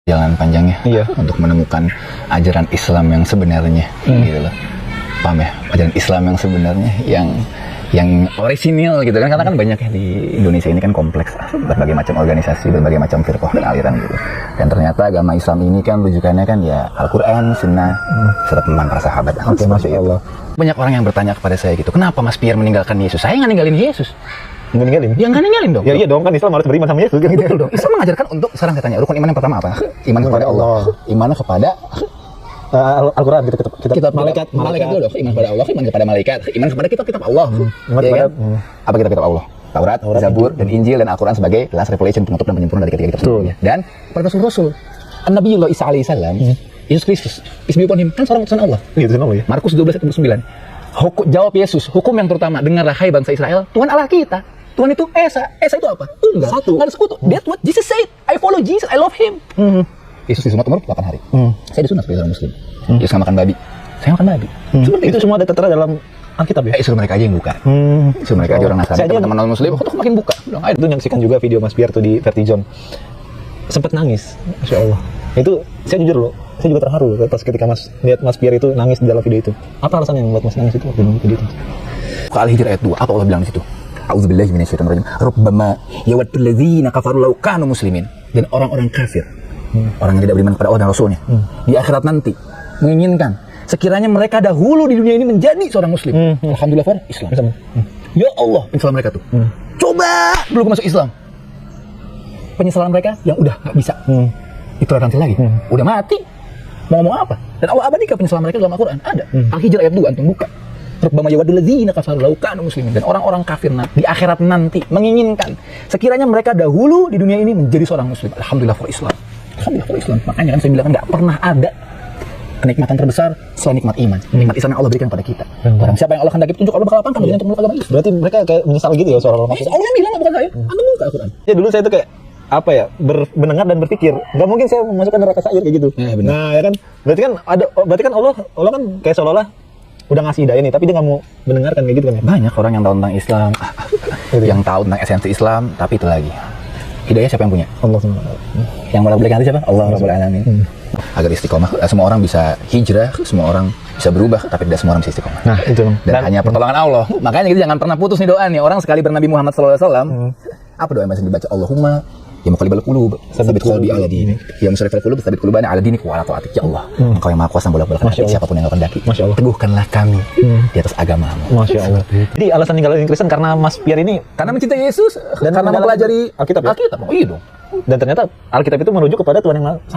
jalan panjangnya untuk menemukan ajaran Islam yang sebenarnya gitu loh. Paham ya? Ajaran Islam yang sebenarnya yang orisinil gitu kan, karena kan banyak ya di Indonesia ini kan kompleks, berbagai macam organisasi, berbagai macam firqah dan aliran gitu. Dan ternyata agama Islam ini kan rujukannya kan ya Al-Quran, Sunnah, serta pemahaman para sahabat. Oke, Masya Allah. Banyak orang yang bertanya kepada saya gitu, kenapa Mas Pierre meninggalkan Yesus? Saya nggak ninggalin Yesus. Nggak ninggalin? Ya nggak ninggalin dong. Ya iya dong, kan Islam harus beriman sama Yesus kan gitu dong. Islam mengajarkan untuk, sekarang katanya rukun iman yang pertama apa? Iman kepada Allah, iman kepada Al-Quran, kitab malaikat dulu dong. Iman kepada Allah, iman kepada malaikat, iman kepada kitab Allah. Iman ya kepada kan? Apa kitab Allah? Taurat, Zabur, dan Injil, dan Al-Quran sebagai last revelation, penutup dan penyempurna dari ketiga kitab sebelumnya. Dan para rasul-rasul, Nabiullah Isa alaihissalam, Yesus Kristus, peace be upon him, kan seorang utusan Allah. Iya, utusan Allah ya. Markus 12:9. Jawab Yesus, hukum yang terutama, dengarlah hai bangsa Israel, Tuhan Allah kita. Tuhan itu Esa. Esa itu apa? Tunggal. Satu. Nggak ada sekutu. That's what Jesus said. I follow Jesus. I love him. Yesus disunat umur 8 hari. Saya disunat sebagai orang Muslim. Yesus nggak makan babi. Saya makan babi. Seperti itu semua ada tertera dalam Alkitab ya? Suruh mereka aja yang buka. Suruh mereka aja orang Nasrani. Teman-teman non-Muslim, kok makin buka. Itu nyaksikan juga video Mas Pierre tuh di Vertijon. Sempet nangis. Masya Allah. Itu saya jujur loh, saya juga terharu loh pas ketika lihat Mas Pierre itu nangis di dalam video itu. Apa alasan yang membuat Mas nangis itu waktu di video itu? Al-Hijr ayat 2, apa Allah bilang di situ? A'udzubillahi minasyaitonir rajim. Rubbama yawaddul ladzina kafaru law kanu muslimin. Dan orang-orang kafir, orang yang tidak beriman kepada Allah dan Rasulnya, di akhirat nanti menginginkan sekiranya mereka dahulu di dunia ini menjadi seorang Muslim. Alhamdulillah for Islam. Ya Allah, penyesalan mereka tuh. Coba dulu masuk Islam. Penyesalan mereka yang udah nggak bisa. Itu nanti lagi. Udah mati. Mau ngomong apa? Dan Allah abadikan penyesalan mereka dalam Al-Quran. Ada. Al-Hijr ayat 2, antum buka. Rubbama yawaddul ladzina kafaru law kanu muslimin. Dan orang-orang kafir di akhirat nanti menginginkan sekiranya mereka dahulu di dunia ini menjadi seorang Muslim. Alhamdulillah for Islam. Alhamdulillah for Islam. Makanya kan saya bilang nggak pernah ada kenikmatan terbesar selain nikmat iman, nikmat Islam yang Allah berikan pada kita. Barang siapa yang Allah hendak tunjuk, Allah bakal lapangkan untuk meluk agama Islam. Berarti mereka kayak menyesal gitu ya seorang orang. Allah yang bilang, bukan saya. Anda buka Al-Quran. Ya dulu saya tuh kayak apa ya, mendengar dan berpikir nggak mungkin saya memasukkan neraka sa'ir kayak gitu. Nah ya kan, berarti kan Allah kan kayak seolah-olah udah ngasih hidayah nih, tapi dia nggak mau mendengarkan kayak gitu kan ya. Banyak orang yang tahu tentang Islam, yang tahu tentang esensi Islam, tapi itu lagi hidayah siapa yang punya? Allah SWT. Yang bolak-balik nanti siapa? Allah Rabbul Alamin. Agar istiqomah, semua orang bisa hijrah, semua orang bisa berubah, tapi tidak semua orang bisa istiqomah. Nah itu dan hanya pertolongan Allah. Makanya kita jangan pernah putus nih doa nih. Orang sekali bernabi Muhammad SAW, apa doa yang masih dibaca? Allahumma ya muqallibal qulub, tsabbit qalbi ala dinik. Ya musyrifal qulub, tsabbit qulubana ala dinik wa ala taatik. Ya Allah, Engkau yang Maha Kuasa bolak-balik hati siapapun yang Engkau kehendaki. Teguhkanlah kami di atas agama-Mu. Masya Allah. Jadi alasan ninggalin Kristen karena Mas Pierre ini karena mencintai Yesus dan karena mempelajari Alkitab ya? Alkitab. Oh iya dong. Dan ternyata Alkitab itu merujuk kepada Tuhan yang